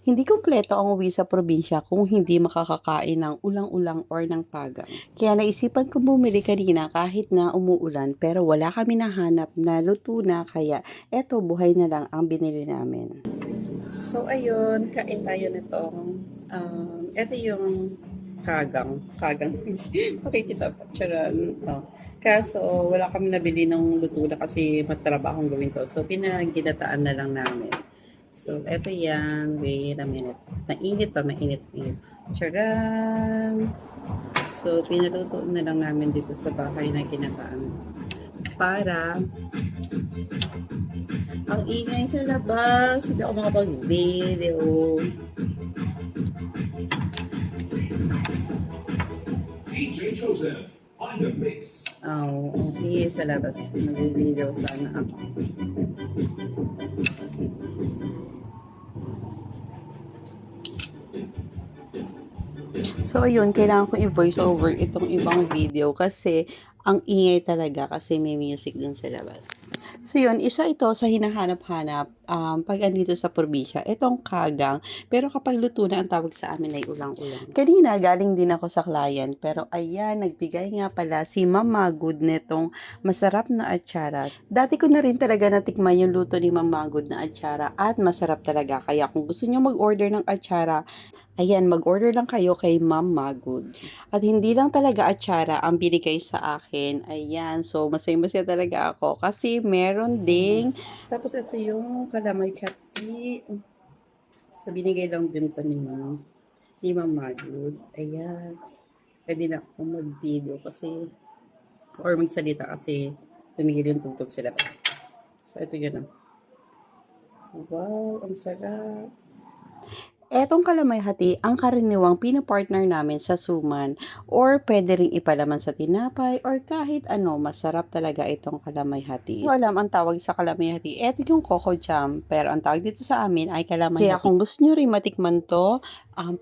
Hindi kumpleto ang uwi sa probinsya kung hindi makakakain ng ulang-ulang or ng pagang. Kaya naisipan ko bumili kanina kahit na umuulan pero wala kami nahanap na luto na kaya eto buhay na lang ang binili namin. So ayun, kain tayo nitong eto yung kagang. Makikita pa, charan. Oh. Kaso wala kami nabili ng luto na kasi matrabahong gawin to. So pinaginataan na lang namin. So, eto yan. Wait a minute. Mainit pa, mainit. Charan! So, pinaluto na lang namin dito sa bahay na kinataan. Para ang ingay sa labas. Hindi ako makapag-video. DJ Joseph on the mix. Oh, ang ingay sa labas. Mag-video sana ako. So, ayun, kailangan ko i-voice over itong ibang video kasi ang ingay talaga kasi may music dun sa labas. So, yun, isa ito sa hinahanap-hanap pag andito sa probinsya. Itong kagang, pero kapag luto na ang tawag sa amin ay ulang-ulang. Kanina, galing din ako sa client, pero ayan, nagbigay nga pala si Mama Good netong masarap na atsara. Dati ko na rin talaga natikman yung luto ni Mama Good na atsara at masarap talaga. Kaya kung gusto nyo mag-order ng atsara, ayan, mag-order lang kayo kay Ma'am Magud. At hindi lang talaga atsara ang binigay sa akin. Ayan, so masaya-masaya talaga ako kasi meron ding... Tapos ito yung kalamay kati. So binigay lang din to ni Ma'am Magud. Ayan. Pwede na ako mag-video kasi or magsalita kasi tumigil yung tugtog sila. So ito yun. Wow, ang sarap. Etong kalamay hati, ang karaniwang pinapartner namin sa suman or pwede ring ipalaman sa tinapay or kahit ano, masarap talaga itong kalamay hati. Hindi ko alam ang tawag sa kalamay hati. Eto yung coco jam, pero ang tawag dito sa amin ay kalamay hati. Kaya kung gusto nyo rin matikman to,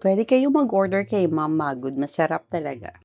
pwede kayo mag-order kay Ma'am Magud. Masarap talaga.